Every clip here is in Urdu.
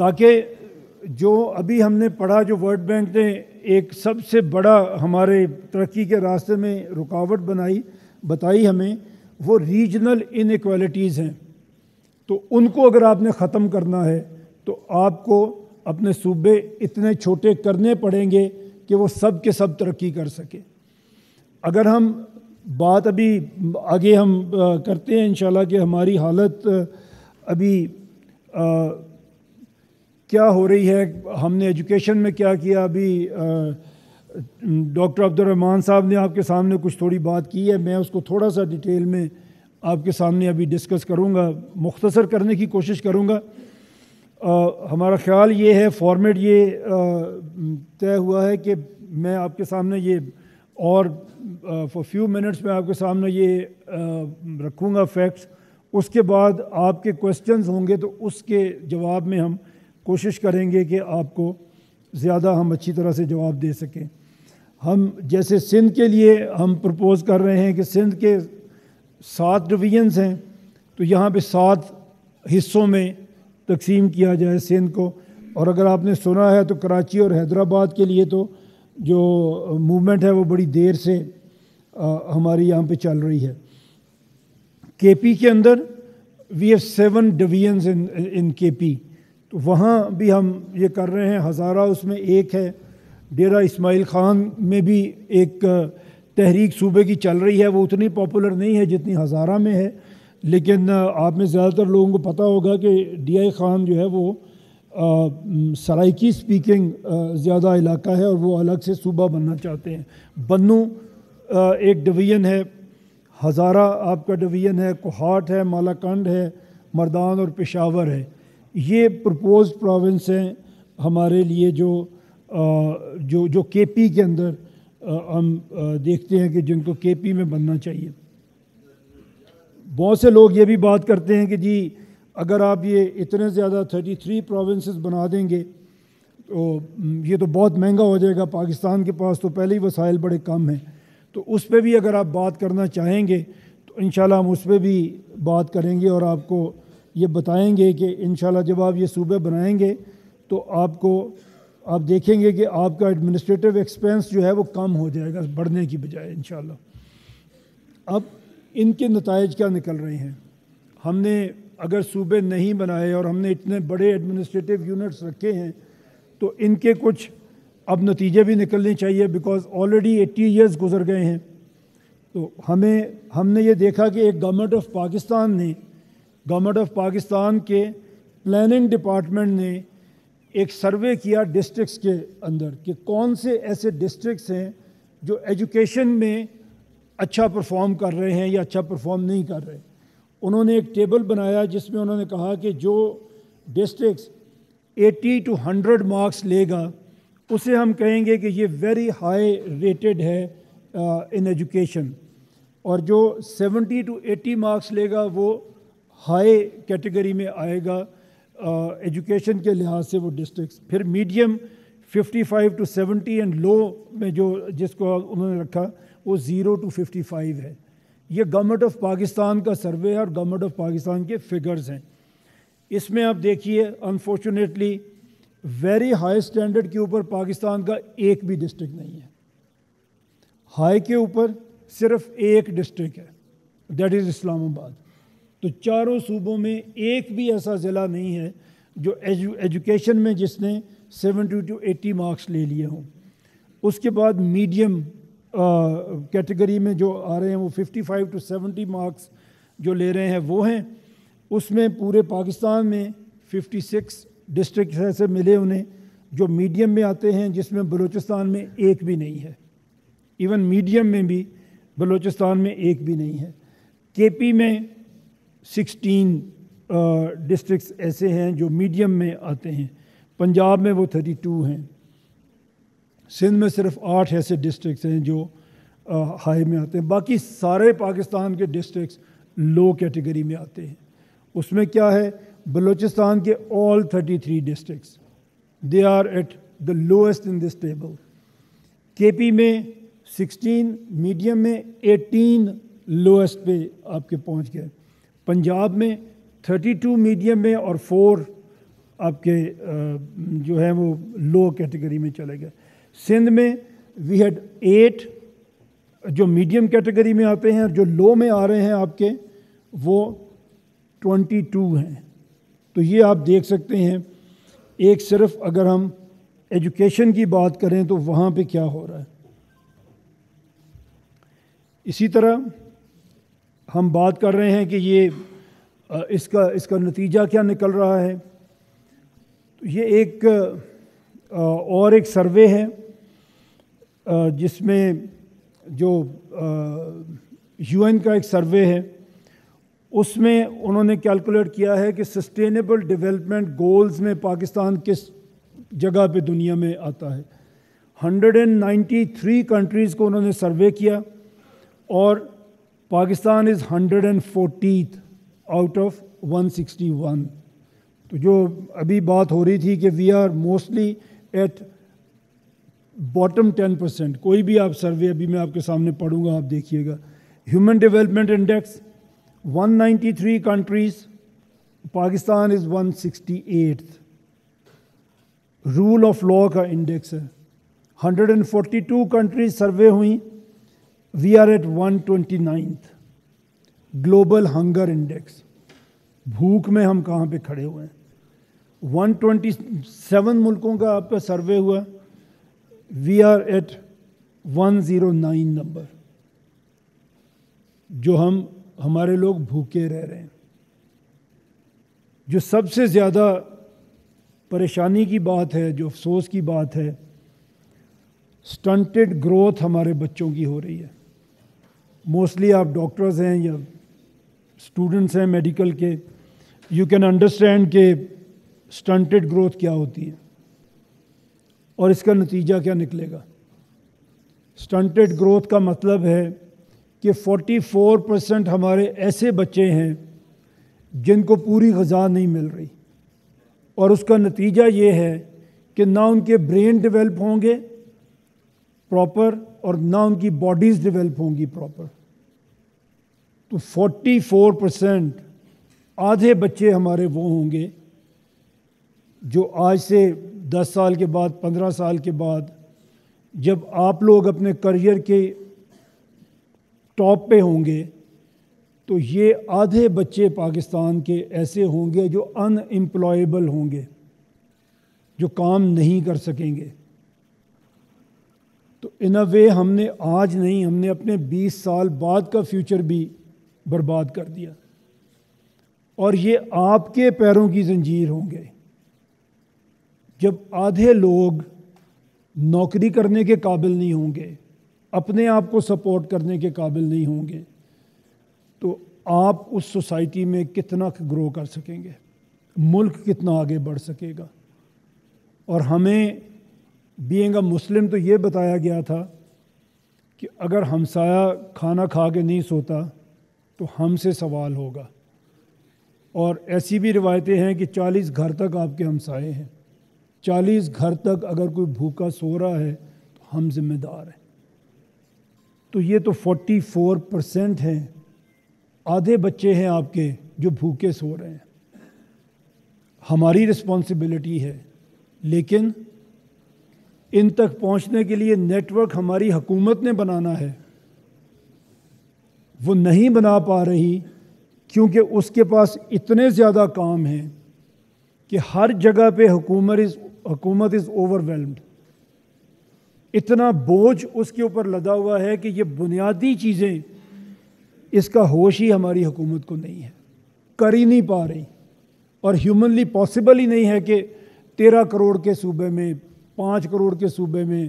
تاکہ جو ابھی ہم نے پڑھا، جو ورلڈ بینک نے ایک سب سے بڑا ہمارے ترقی کے راستے میں رکاوٹ بتائی ہمیں، وہ ریجنل انیکوالٹیز ہیں. تو ان کو اگر آپ نے ختم کرنا ہے تو آپ کو اپنے صوبے اتنے چھوٹے کرنے پڑیں گے کہ وہ سب کے سب ترقی کر سکیں. اگر ہم بات ابھی آگے ہم کرتے ہیں انشاءاللہ کہ ہماری حالت ابھی کیا ہو رہی ہے، ہم نے ایجوکیشن میں کیا کیا. ابھی ڈاکٹر عبدالرحمٰن صاحب نے آپ کے سامنے کچھ تھوڑی بات کی ہے، میں اس کو تھوڑا سا ڈیٹیل میں آپ کے سامنے ابھی ڈسکس کروں گا، مختصر کرنے کی کوشش کروں گا. ہمارا خیال یہ ہے، فارمیٹ یہ طے ہوا ہے کہ میں آپ کے سامنے یہ اور فار فیو منٹس میں آپ کے سامنے یہ رکھوں گا فیکٹس. اس کے بعد آپ کے کویسچنز ہوں گے تو اس کے جواب میں ہم کوشش کریں گے کہ آپ کو زیادہ ہم اچھی طرح سے جواب دے سکیں. ہم جیسے سندھ کے لیے ہم پرپوز کر رہے ہیں کہ سندھ کے 7 ڈویژنز ہیں، تو یہاں پہ 7 حصوں میں تقسیم کیا جائے سندھ کو. اور اگر آپ نے سنا ہے تو کراچی اور حیدرآباد کے لیے تو جو موومنٹ ہے وہ بڑی دیر سے ہماری یہاں پہ چل رہی ہے. کے پی کے اندر وی ہیو 7 ڈویژنز ان کے پی، تو وہاں بھی ہم یہ کر رہے ہیں. ہزارہ اس میں ایک ہے. ڈیرہ اسماعیل خان میں بھی ایک تحریک صوبے کی چل رہی ہے، وہ اتنی پاپولر نہیں ہے جتنی ہزارہ میں ہے، لیکن آپ میں زیادہ تر لوگوں کو پتہ ہوگا کہ ڈی آئی خان جو ہے وہ سرائکی سپیکنگ زیادہ علاقہ ہے اور وہ الگ سے صوبہ بننا چاہتے ہیں. بنو ایک ڈویژن ہے، ہزارہ آپ کا ڈویژن ہے، کوہاٹ ہے، مالاکنڈ ہے، مردان اور پشاور ہے. یہ پرپوزڈ پروونس ہیں ہمارے لیے جو کے پی کے اندر ہم دیکھتے ہیں کہ جن کو کے پی میں بننا چاہیے. بہت سے لوگ یہ بھی بات کرتے ہیں کہ جی اگر آپ یہ اتنے زیادہ 33 پروونسز بنا دیں گے تو یہ تو بہت مہنگا ہو جائے گا، پاکستان کے پاس تو پہلے ہی وسائل بڑے کم ہیں. تو اس پہ بھی اگر آپ بات کرنا چاہیں گے تو انشاءاللہ ہم اس پہ بھی بات کریں گے اور آپ کو یہ بتائیں گے کہ انشاءاللہ جب آپ یہ صوبے بنائیں گے تو آپ دیکھیں گے کہ آپ کا ایڈمنسٹریٹو ایکسپینس جو ہے وہ کم ہو جائے گا بڑھنے کی بجائے انشاءاللہ. اب ان کے نتائج کیا نکل رہے ہیں؟ ہم نے اگر صوبے نہیں بنائے اور ہم نے اتنے بڑے ایڈمنسٹریٹو یونٹس رکھے ہیں تو ان کے کچھ اب نتیجے بھی نکلنے چاہیے، بیکاز آلریڈی 80 ایئرز گزر گئے ہیں. تو ہم نے یہ دیکھا کہ ایک گورنمنٹ آف پاکستان کے پلاننگ ڈپارٹمنٹ نے ایک سروے کیا ڈسٹرکٹس کے اندر کہ کون سے ایسے ڈسٹرکٹس ہیں جو ایجوکیشن میں اچھا پرفارم کر رہے ہیں یا اچھا پرفارم نہیں کر رہے. انہوں نے ایک ٹیبل بنایا جس میں انہوں نے کہا کہ جو ڈسٹرکٹس 80 to 100 مارکس لے گا اسے ہم کہیں گے کہ یہ ویری ہائی ریٹڈ ہے ان ایجوکیشن، اور جو 70 to 80 مارکس لے گا وہ ہائی کیٹیگری میں آئے گا ایجوکیشن کے لحاظ سے وہ ڈسٹرکٹس. پھر میڈیم 55 to 70 اینڈ لو میں جس کو انہوں نے رکھا وہ 0 to 55 ہے. یہ گورنمنٹ آف پاکستان کا سروے ہے اور گورنمنٹ آف پاکستان کے فگرز ہیں. اس میں آپ دیکھیے انفارچونیٹلی ویری ہائی سٹینڈرڈ کے اوپر پاکستان کا ایک بھی ڈسٹرکٹ نہیں ہے. ہائی کے اوپر صرف ایک ڈسٹرکٹ ہے، دیٹ از اسلام آباد. تو چاروں صوبوں میں ایک بھی ایسا ضلع نہیں ہے جو ایجوکیشن میں جس نے 70 to 80 مارکس لے لیے ہوں. اس کے بعد میڈیم کیٹیگری میں جو آ رہے ہیں وہ 55 to 70 مارکس جو لے رہے ہیں وہ ہیں. اس میں پورے پاکستان میں 56 ڈسٹرکٹ ایسے ملے انہیں جو میڈیم میں آتے ہیں، جس میں بلوچستان میں ایک بھی نہیں ہے. ایون میڈیم میں بھی بلوچستان میں ایک بھی نہیں ہے. کے پی میں 16 ڈسٹرکٹس ایسے ہیں جو میڈیم میں آتے ہیں. پنجاب میں وہ 32 ہیں. سندھ میں صرف 8 ایسے ڈسٹرکٹس ہیں جو ہائی میں آتے ہیں. باقی سارے پاکستان کے ڈسٹرکٹس لو کیٹیگری میں آتے ہیں. اس میں کیا ہے، بلوچستان کے all 33 districts they are at the lowest in this table. کے پی میں 16، میڈیم میں 18 لوئسٹ پہ آپ کے پہنچ گئے. پنجاب میں 32 میڈیم میں اور 4 آپ کے جو ہیں وہ لو کیٹیگری میں چلے گئے. سندھ میں وی ہیڈ 8 جو میڈیم کیٹیگری میں آتے ہیں، اور جو لو میں آ رہے ہیں آپ کے وہ 22 ہیں. تو یہ آپ دیکھ سکتے ہیں، ایک صرف اگر ہم ایجوکیشن کی بات کریں تو وہاں پہ کیا ہو رہا ہے. اسی طرح ہم بات کر رہے ہیں کہ یہ اس کا نتیجہ کیا نکل رہا ہے. یہ ایک اور ایک سروے ہے جس میں جو UN کا ایک سروے ہے، اس میں انہوں نے کیلکولیٹ کیا ہے کہ سسٹینیبل ڈیولپمنٹ گولز میں پاکستان کس جگہ پہ دنیا میں آتا ہے. 193 کنٹریز کو انہوں نے سروے کیا اور پاکستان از 140th آؤٹ آف 161. تو جو ابھی بات ہو رہی تھی کہ we are mostly at bottom 10%. کوئی بھی آپ سروے ابھی میں آپ کے سامنے پڑھوں گا، آپ دیکھیے گا. Human development index 193 countries, Pakistan is 168th. Rule of law کا انڈیکس ہے، 142 کنٹریز سروے ہوئیں، we are at 129th. Global hunger index, بھوک میں ہم کہاں پہ کھڑے ہوئے ہیں، 127 ملکوں کا آپ کا سروے ہوا، وی آر ایٹ 109 نمبر. جو ہمارے لوگ بھوکے رہ رہے ہیں. جو سب سے زیادہ پریشانی کی بات ہے، جو افسوس کی بات ہے، سٹنٹڈ گروتھ ہمارے بچوں کی ہو رہی ہے. موسٹلی آپ ڈاکٹرز ہیں یا اسٹوڈنٹس ہیں میڈیکل کے، یو کین انڈرسٹینڈ کہ سٹنٹڈ گروتھ کیا ہوتی ہے اور اس کا نتیجہ کیا نکلے گا. سٹنٹڈ گروتھ کا مطلب ہے کہ 44% ہمارے ایسے بچے ہیں جن کو پوری غذا نہیں مل رہی، اور اس کا نتیجہ یہ ہے کہ نہ ان کے برین ڈیولپ ہوں گے پراپر اور نہ ان کی باڈیز ڈیولپ ہوں گی پراپر. تو 44% آدھے بچے ہمارے وہ ہوں گے جو آج سے 10 سال کے بعد، 15 سال کے بعد، جب آپ لوگ اپنے کریئر کے ٹاپ پہ ہوں گے تو یہ آدھے بچے پاکستان کے ایسے ہوں گے جو ان امپلائیبل ہوں گے، جو کام نہیں کر سکیں گے. تو ان اے وے ہم نے آج نہیں، ہم نے اپنے 20 سال بعد کا فیوچر بھی برباد کر دیا. اور یہ آپ کے پیروں کی زنجیر ہوں گے. جب آدھے لوگ نوکری کرنے کے قابل نہیں ہوں گے، اپنے آپ کو سپورٹ کرنے کے قابل نہیں ہوں گے، تو آپ اس سوسائٹی میں کتنا گرو کر سکیں گے، ملک کتنا آگے بڑھ سکے گا. اور ہمیں بینگ اے مسلم تو یہ بتایا گیا تھا کہ اگر ہمسایہ کھانا کھا کے نہیں سوتا تو ہم سے سوال ہوگا. اور ایسی بھی روایتیں ہیں کہ 40 گھر تک آپ کے ہمسائے ہیں، 40 گھر تک اگر کوئی بھوکا سو رہا ہے تو ہم ذمہ دار ہیں. تو یہ تو 44% ہیں، آدھے بچے ہیں آپ کے جو بھوکے سو رہے ہیں. ہماری رسپانسبلٹی ہے، لیکن ان تک پہنچنے کے لیے نیٹ ورک ہماری حکومت نے بنانا ہے. وہ نہیں بنا پا رہی کیونکہ اس کے پاس اتنے زیادہ کام ہیں کہ ہر جگہ پہ حکومت از اوور ویلمڈ. اتنا بوجھ اس کے اوپر لدا ہوا ہے کہ یہ بنیادی چیزیں اس کا ہوش ہی ہماری حکومت کو نہیں ہے، کر ہی نہیں پا رہی. اور ہیومنلی پاسبل ہی نہیں ہے کہ 13 کروڑ کے صوبے میں، 5 کروڑ کے صوبے میں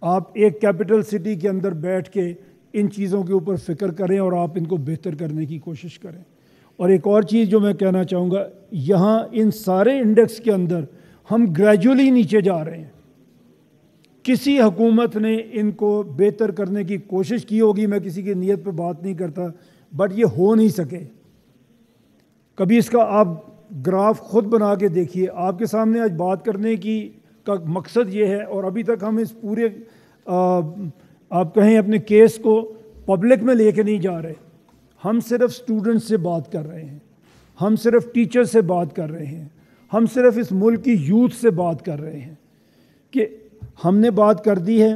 آپ ایک کیپٹل سٹی کے اندر بیٹھ کے ان چیزوں کے اوپر فکر کریں اور آپ ان کو بہتر کرنے کی کوشش کریں. اور ایک اور چیز جو میں کہنا چاہوں گا، یہاں ان سارے انڈیکس کے اندر ہم گریجولی نیچے جا رہے ہیں. کسی حکومت نے ان کو بہتر کرنے کی کوشش کی ہوگی، میں کسی کی نیت پہ بات نہیں کرتا، بٹ یہ ہو نہیں سکے. کبھی اس کا آپ گراف خود بنا کے دیکھیے. آپ کے سامنے آج بات کرنے کا مقصد یہ ہے، اور ابھی تک ہم اس پورے آپ کہیں اپنے کیس کو پبلک میں لے کے نہیں جا رہے. ہم صرف اسٹوڈنٹ سے بات کر رہے ہیں، ہم صرف ٹیچر سے بات کر رہے ہیں، ہم صرف اس ملک کی یوتھ سے بات کر رہے ہیں کہ ہم نے بات کر دی ہے،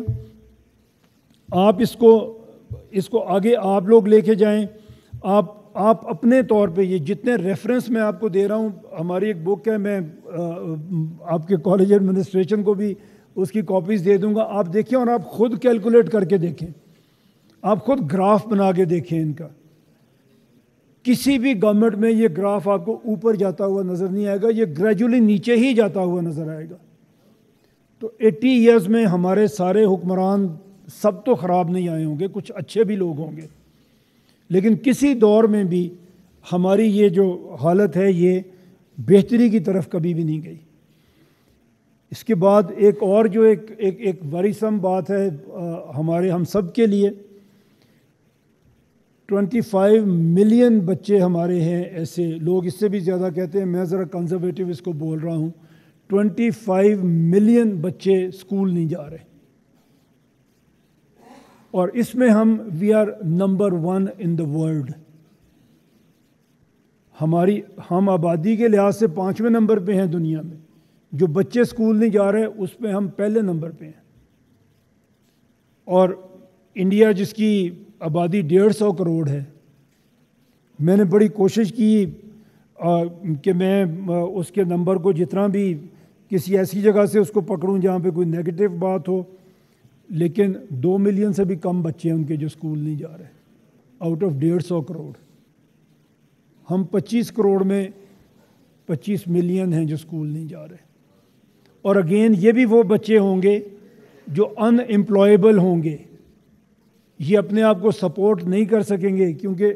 آپ اس کو آگے آپ لوگ لے کے جائیں. آپ اپنے طور پہ یہ جتنے ریفرنس میں آپ کو دے رہا ہوں، ہماری ایک بک ہے، میں آپ کے کالج ایڈمنسٹریشن کو بھی اس کی کاپیز دے دوں گا. آپ دیکھیں اور آپ خود کیلکولیٹ کر کے دیکھیں، آپ خود گراف بنا کے دیکھیں ان کا. کسی بھی گورنمنٹ میں یہ گراف آپ کو اوپر جاتا ہوا نظر نہیں آئے گا، یہ گریجولی نیچے ہی جاتا ہوا نظر آئے گا. تو 80 ایئرز میں ہمارے سارے حکمران سب تو خراب نہیں آئے ہوں گے، کچھ اچھے بھی لوگ ہوں گے، لیکن کسی دور میں بھی ہماری یہ جو حالت ہے یہ بہتری کی طرف کبھی بھی نہیں گئی. اس کے بعد ایک اور جو ایک ورثم بات ہے ہم سب کے لیے، 25 ملین بچے ہمارے ہیں ایسے، لوگ اس سے بھی زیادہ کہتے ہیں، میں ذرا کنزرویٹو اس کو بول رہا ہوں، 25 ملین بچے اسکول نہیں جا رہے، اور اس میں we are number 1 in the world. ہم آبادی کے لحاظ سے 5ویں نمبر پہ ہیں دنیا میں، جو بچے اسکول نہیں جا رہے اس پہ ہم پہلے نمبر پہ ہیں. اور انڈیا جس کی آبادی 150 کروڑ ہے، میں نے بڑی کوشش کی کہ میں اس کے نمبر کو جتنا بھی کسی ایسی جگہ سے اس کو پکڑوں جہاں پہ کوئی نیگیٹو بات ہو، لیکن 2 ملین سے بھی کم بچے ہیں ان کے جو اسکول نہیں جا رہے آؤٹ آف 150 کروڑ. ہم 25 کروڑ میں 25 ملین ہیں جو اسکول نہیں جا رہے. اور اگین یہ بھی وہ بچے ہوں گے جو ان امپلائیبل ہوں گے، یہ اپنے آپ کو سپورٹ نہیں کر سکیں گے، کیونکہ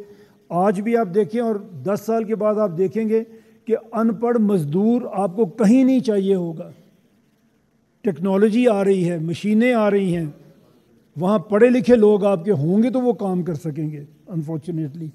آج بھی آپ دیکھیں اور 10 سال کے بعد آپ دیکھیں گے کہ ان پڑھ مزدور آپ کو کہیں نہیں چاہیے ہوگا. ٹیکنالوجی آ رہی ہے، مشینیں آ رہی ہیں، وہاں پڑھے لکھے لوگ آپ کے ہوں گے تو وہ کام کر سکیں گے. انفارچونیٹلی